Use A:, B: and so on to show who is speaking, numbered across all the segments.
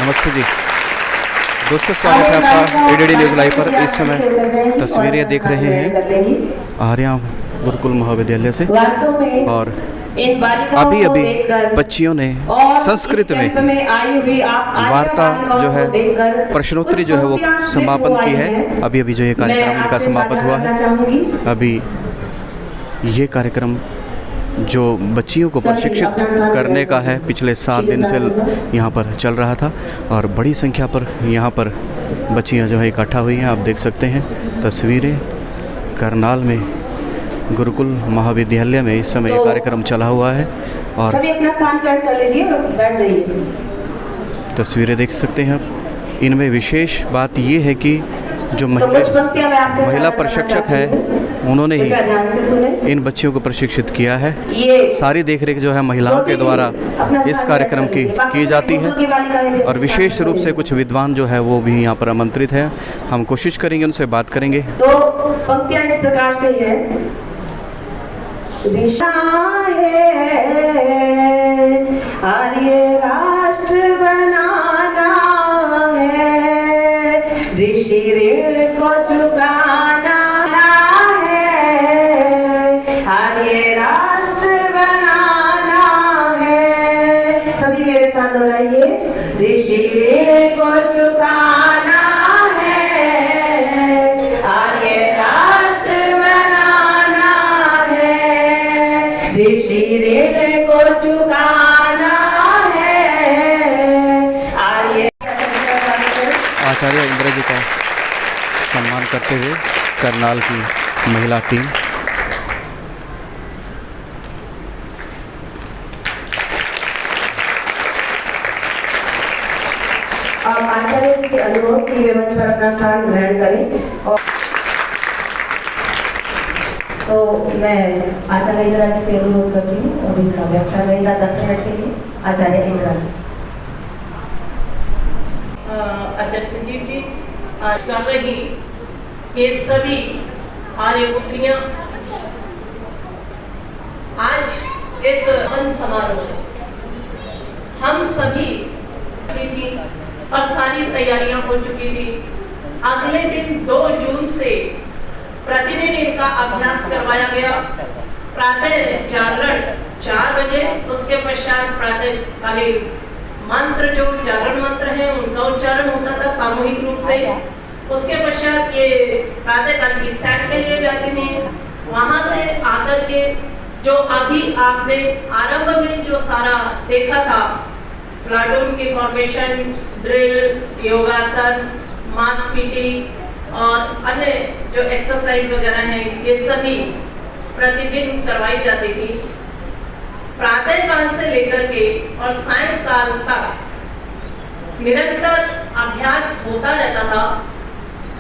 A: नमस्ते जी दोस्तों, स्वागत है आपका एडीडी न्यूज़ लाइव पर। इस समय तस्वीरें देख रहे हैं आर्या गुरुकुल महाविद्यालय से, और अभी अभी बच्चियों ने संस्कृत में वार्ता जो है, प्रश्नोत्तरी जो है वो समापन की है। अभी अभी जो ये कार्यक्रम इनका समापन हुआ है। अभी ये कार्यक्रम जो बच्चियों को प्रशिक्षित करने का है, पिछले 7 दिन से यहाँ पर चल रहा था, और बड़ी संख्या पर यहाँ पर बच्चियाँ जो है इकट्ठा हुई हैं। आप देख सकते हैं तस्वीरें करनाल में गुरुकुल महाविद्यालय में इस समय ये कार्यक्रम चला हुआ है, और
B: सभी अपना स्थान ग्रहण कर लीजिए और बैठ जाइए।
A: तस्वीरें देख सकते हैं आप। इनमें विशेष बात ये है कि जो महिला प्रशिक्षक है, उन्होंने ही इन बच्चियों को प्रशिक्षित किया है। सारी देखरेख जो है महिलाओं के द्वारा इस कार्यक्रम की जाती है, और विशेष रूप से कुछ विद्वान जो है वो भी यहाँ पर आमंत्रित है। हम कोशिश करेंगे, उनसे बात करेंगे।
B: तो पंक्तियाँ इस प्रकार से है। दिशा है आर्य राष्ट्र बनाना है, ऋषि ऋण को चुकाना है, आर्य राष्ट्र बनाना है। सभी मेरे साथ दोहराइए। ऋषि ऋण को चुकाना है, आर्य राष्ट्र बनाना है, ऋषि ऋण को चुकाना है, आर्य।
A: आचार्य इंद्र जी का सम्मान करते हुए करनाल की महिला टीम।
B: आचार्य से अनुरोध की वे मंच पर अपना स्थान ग्रहण करें। और तो मैं आचार्य इंदिरा जी से अनुरोध करती हूँ, और इनका व्याख्यान रहेगा 10 मिनट के लिए। आचार्य इंदिरा जी।
C: आचार्य संजीव जी आज कर रही ये सभी आर्यपुत्रियां आज इस वन समारोह में हम सभी थी और सारी तैयारियां हो चुकी थी। अगले दिन 2 जून से प्रतिदिन इनका अभ्यास करवाया गया। प्रातः जागरण 4 बजे, उसके पश्चात प्रातःकालीन मंत्र जो जागरण मंत्र है उनका उच्चारण होता था सामूहिक रूप से। उसके पश्चात ये प्रातःकाल की सैर के लिए जाती थी। वहां से आकर के जो अभी आपने आरंभ में जो सारा देखा था, प्लाटून की फॉर्मेशन, ड्रिल, योगासन, मास पीटी और अन्य जो एक्सरसाइज वगैरह हैं, ये सभी प्रतिदिन करवाई जाती थी। प्रातःकाल से लेकर के और सायंकाल तक निरंतर अभ्यास होता रहता था।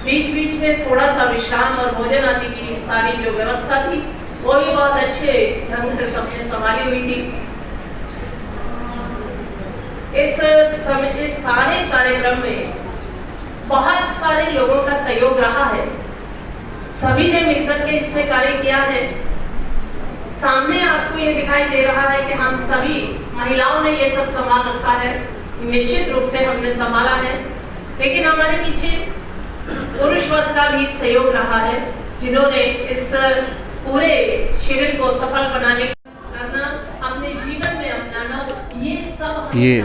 C: बीच बीच में थोड़ा सा विश्राम और भोजन आदि की सारी जो व्यवस्था थी वो भी बहुत अच्छे ढंग से सबने संभाली हुई थी। इस सारे कार्यक्रम में बहुत सारे लोगों का सहयोग रहा है। सभी ने मिलकर के इसमें कार्य किया है। सामने आपको ये दिखाई दे रहा है कि हम सभी महिलाओं ने ये सब संभाल रखा है। निश्चित रूप से हमने संभाला है, लेकिन हमारे पीछे पुरुष वर्ग का भी सहयोग रहा है, जिन्होंने इस पूरे शिविर को सफल बनाने करना, अपने जीवन में अपनाना, ये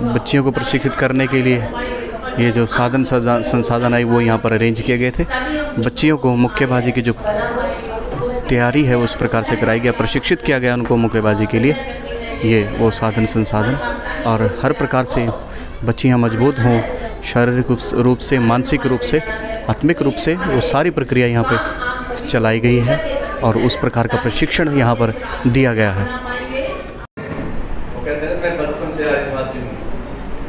A: बच्चियों को प्रशिक्षित करने के लिए ये जो साधन संसाधन है वो यहाँ पर अरेंज किए गए थे। बच्चियों को मुक्केबाजी की जो तैयारी है उस प्रकार से कराई गया, प्रशिक्षित किया गया उनको मुक्केबाजी के लिए। ये वो साधन संसाधन, और हर प्रकार से बच्चियाँ मजबूत हों, शारीरिक रूप से, मानसिक रूप से, आत्मिक रूप से, वो सारी प्रक्रिया यहाँ पे चलाई गई है, और उस प्रकार का प्रशिक्षण यहाँ पर दिया गया है।
D: वो कहते हैं मैं बचपन से आदिवासी हूँ।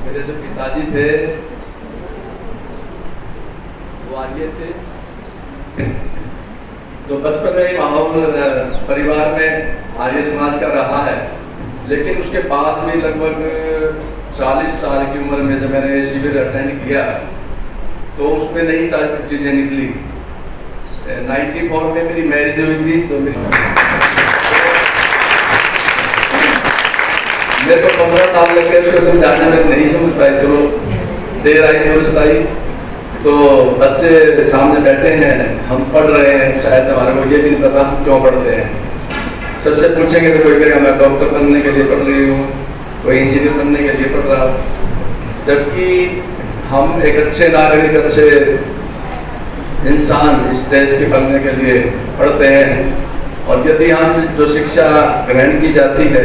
D: मेरे जो पिताजी थे वो आर्य थे। तो बचपन में ही माहौल परिवार में आर्य समाज का रहा है, लेकिन उसके बाद भी लगभग 40 साल की उम्र में जब मैंने शिविर अटेंड किया तो उसमें नई चीज़ें निकली। 94 में मेरी मैरिज हुई थी, तो मेरे को 15 साल लग गए उसको समझाने में, नहीं समझ पाए। चलो देर आई दुरुस्त आई, तो बच्चे सामने बैठे हैं, हम पढ़ रहे हैं, शायद हमारे को ये भी नहीं पता हम क्यों पढ़ते हैं। सबसे पूछेंगे तो कोई कहेगा मैं डॉक्टर बनने के लिए पढ़ रही हूँ, कोई इंजीनियर बनने के लिए पढ़ रहा हूँ। जबकि हम एक अच्छे नागरिक, अच्छे इंसान इस देश के बनने के लिए पढ़ते हैं। और यदि हम जो शिक्षा ग्रहण की जाती है,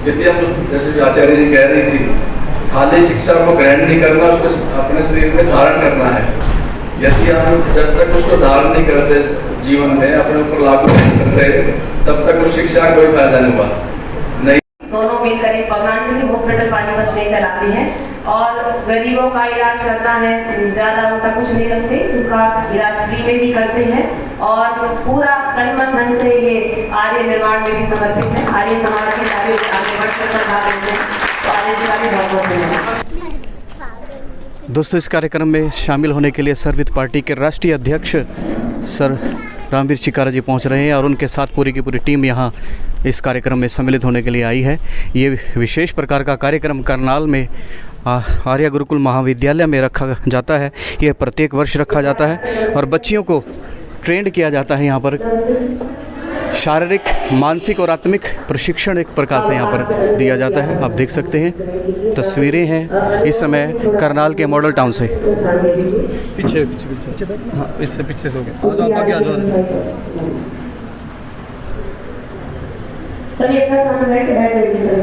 D: यदि हम जैसे आचार्य जी कह रही थी, खाली शिक्षा को ग्रहण नहीं करना, उसको अपने शरीर में धारण करना है। यदि हम जब तक उसको धारण नहीं करते जीवन में, अपने ऊपर लागू नहीं करते, तब तक उस शिक्षा का कोई फायदा नहीं हुआ। नहीं,
B: दोनों मिलकर एक पवनांचली हॉस्पिटल पानीपत में चलाती है और गरीबों का इलाज करना है, ज़्यादा वैसा कुछ नहीं करते, उनका इलाज फ्री में भी करते हैं और पूरा तन मन धन से ये आर्य निर्माण में भी समर्पित है। आर्य समाज के कार्य आगे बढ़कर भाग लेते हैं, तो आर्य जी का भी बहुत बहुत धन्यवाद।
A: दोस्तों, इस कार्यक्रम में शामिल होने के लिए सर्वहित पार्टी के राष्ट्रीय अध्यक्ष सर रामवीर चिकारा जी पहुंच रहे हैं और उनके साथ पूरी की पूरी टीम यहां इस कार्यक्रम में सम्मिलित होने के लिए आई है। ये विशेष प्रकार का कार्यक्रम करनाल में आर्य गुरुकुल महाविद्यालय में रखा जाता है। ये प्रत्येक वर्ष रखा जाता है और बच्चियों को ट्रेंड किया जाता है। यहाँ पर शारीरिक, मानसिक और आत्मिक प्रशिक्षण एक प्रकार से यहाँ पर दिया जाता है। आप देख सकते हैं तस्वीरें हैं इस समय करनाल के मॉडल टाउन से।
E: पीछे हाँ, इससे पीछे से हो गया, आगे आ जाओ।
B: सभी अपना सामने बैठ जाइए सर।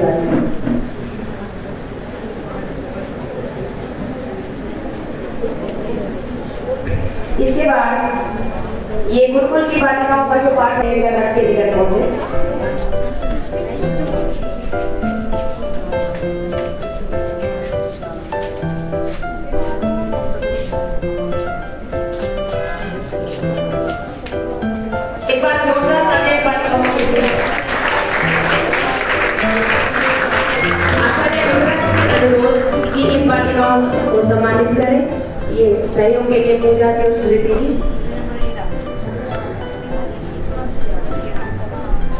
B: इसके बाद ये गुरुकुल की बालिकाओं का जो पाठ है आज के निकट पहुंचे। एक बार जोरदार तालियां बालिकाओं के लिए। आचार्य अनुरोध कि इन बालिकाओं को सम्मानित करें। ये सहयोग के लिए पूजा जी और स्मृति जी।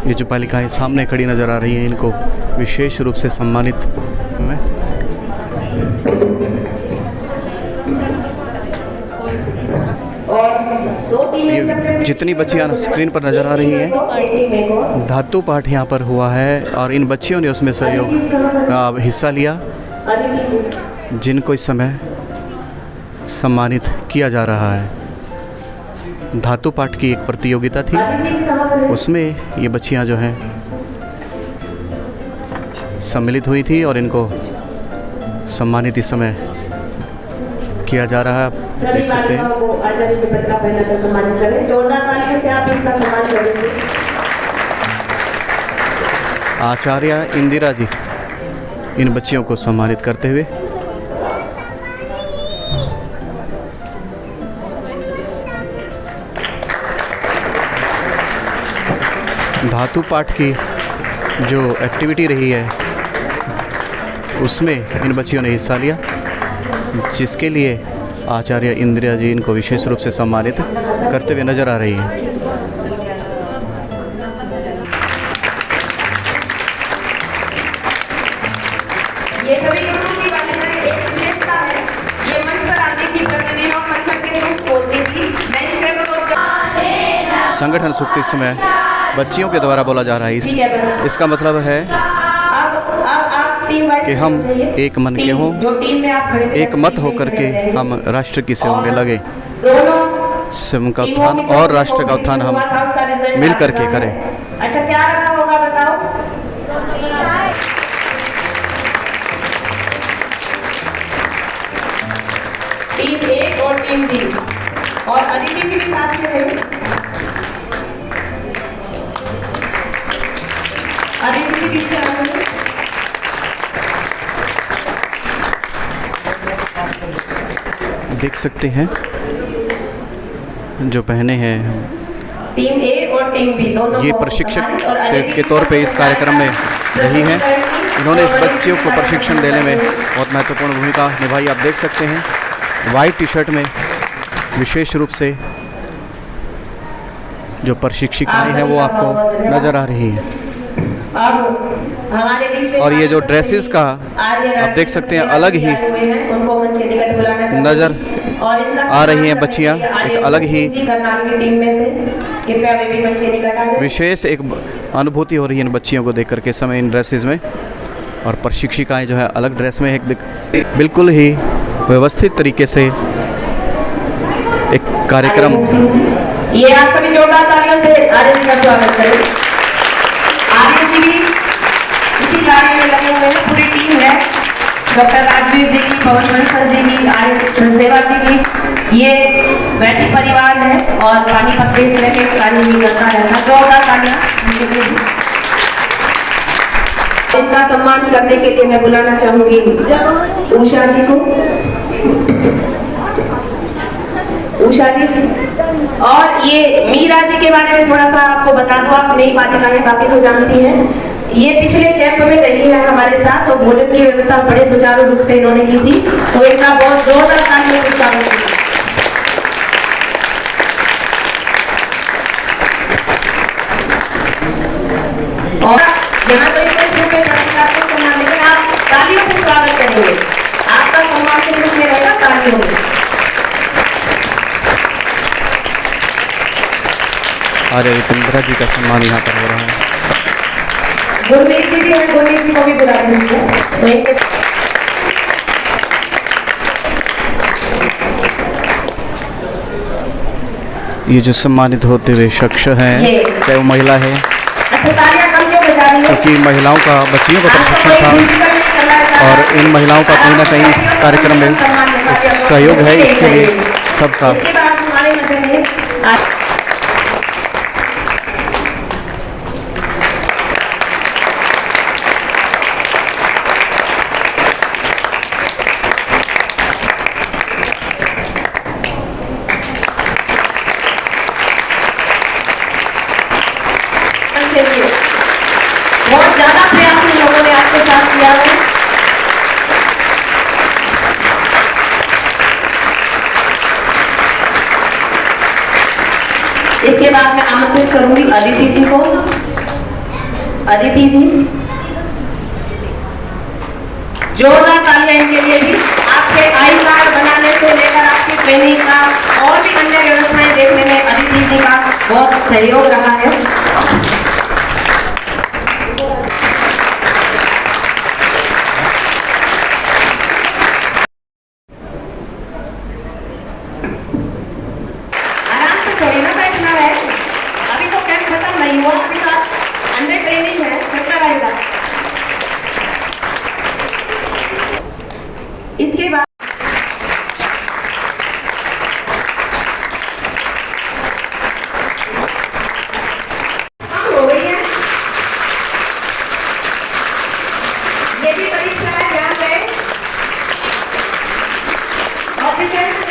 A: ये जो बालिकाएं सामने खड़ी नज़र आ रही हैं, इनको विशेष रूप से सम्मानित में
B: और दो टीमें,
A: जितनी बच्चियां स्क्रीन पर नज़र आ रही हैं, धातु पाठ यहाँ पर हुआ है और इन बच्चियों ने उसमें सहयोग हिस्सा लिया, जिनको इस समय सम्मानित किया जा रहा है। धातु पाठ की एक प्रतियोगिता थी, उसमें ये बच्चियां जो हैं सम्मिलित हुई थी और इनको सम्मानित इस समय किया जा रहा है। आप देख सकते हैं। आचार्य इंदिरा जी इन बच्चियों को सम्मानित करते हुए धातु पाठ की जो एक्टिविटी रही है उसमें इन बच्चियों ने हिस्सा लिया, जिसके लिए आचार्य इंदिरा जी इनको विशेष रूप से सम्मानित करते हुए नजर आ रही हैं।
B: ये सभी गुरुकुल की बालिकाएं एक विशेषता है, ये मंच पर आने की प्रतिदिन और संगठन के रूप बोलती थी।
A: संगठन सूक्त इस समय बच्चियों के द्वारा बोला जा रहा है। इसका मतलब है कि हम एक मन के हों, एक मत होकर के हम राष्ट्र की सेवा में लगे, स्वयं का उत्थान और राष्ट्र का उत्थान हम मिल करके करें।
B: अच्छा, क्या रखा होगा बताओ? टीम ए और टीम बी, और अदिति जी भी साथ में है। अदिति जी किसके नाम है?
A: देख सकते हैं जो पहने हैं
B: टीम ए और टीम बी दोनों
A: ये प्रशिक्षक के तौर पे इस कार्यक्रम में रही हैं। इन्होंने इस बच्चियों को प्रशिक्षण देने में बहुत महत्वपूर्ण भूमिका निभाई। आप देख सकते हैं वाइट टी शर्ट में विशेष रूप से जो प्रशिक्षिकाएं हैं वो आपको नज़र आ रही हैं।
B: अब हमारे रिश्ते
A: और ये जो ड्रेसेस का आप देख सकते हैं अलग ही
B: उनको मंच के निकट बुलाना चाहूंगी।
A: नज़र
B: और इनका
A: आ रही हैं बच्चियां, एक अलग ही
B: करनाल की टीम में से कृपया वे भी मंच के निकट आ जाए।
A: विशेष एक अनुभूति हो रही है इन बच्चियों को देख करके समय इन ड्रेसेस में। और प्रशिक्षिकाएं जो है अलग ड्रेस में बिल्कुल ही व्यवस्थित तरीके से एक कार्यक्रम।
B: ये आप सभी जोरदार तालियों से आर्य जी का स्वागत करें। आर्य जी भी इसी कार्य में लगे हुए हैं, पूरी टीम है, डॉक्टर राजवीर जी की, पवन बंसल जी की, आर्य संसेवा जी की। ये बैठी परिवार है और पानीपत प्रेस में कार्य भी करता रहता। जोरदार तालियां। इनका सम्मान करने के लिए मैं बुलाना चाहूंगी उषा जी को। उषा जी। और ये मीरा जी के बारे में थोड़ा सा आपको बता दूं, आप नई बालिकाएं बाकी तो जानती हैं। ये पिछले कैंप में रही है हमारे साथ, तो भोजन की व्यवस्था बड़े सुचारू रूप से इन्होंने की थी, तो इनका बहुत जोरदार तालियों से स्वागत है। और यहाँ तो इतने सिर पे सम्मान, लेकिन आप तालियों से स्वागत करेंगे। आपका सम्मान के रूप में रहेगा तालियों में।
A: आर्य रिपुंद्रा जी का सम्मान यहाँ पर हो रहा है।
B: गुरमीत जी भी हैं, गुरमीत जी को भी बुला दीजिए।
A: ये जो सम्मानित होते हुए शख्स हैं, चाहे वो महिला है, क्योंकि महिलाओं का, बच्चियों का प्रशिक्षण था और इन महिलाओं का कहीं ना कहीं इस कार्यक्रम में सहयोग है, इसके लिए सबका।
B: बहुत ज्यादा प्रयास इन लोगों ने आपके साथ किया है। इसके बाद मैं आमंत्रित करूंगी अदिति जी को। अदिति जी, जोरदार तालियां इनके लिए भी। आपके आई कार्ड बनाने से लेकर आपकी ट्रेनिंग का और भी अन्य व्यवस्थाएं देखने में अदिति जी का बहुत सहयोग रहा है। थोड़ी ना बैठना है, अभी तो कैंप खत्म नहीं हुआ, अभी तो अंडर ट्रेनिंग है, चलता रहेगा। इसके बाद हो गई है, ये भी परीक्षा है, ध्यान दें। ऑफिसर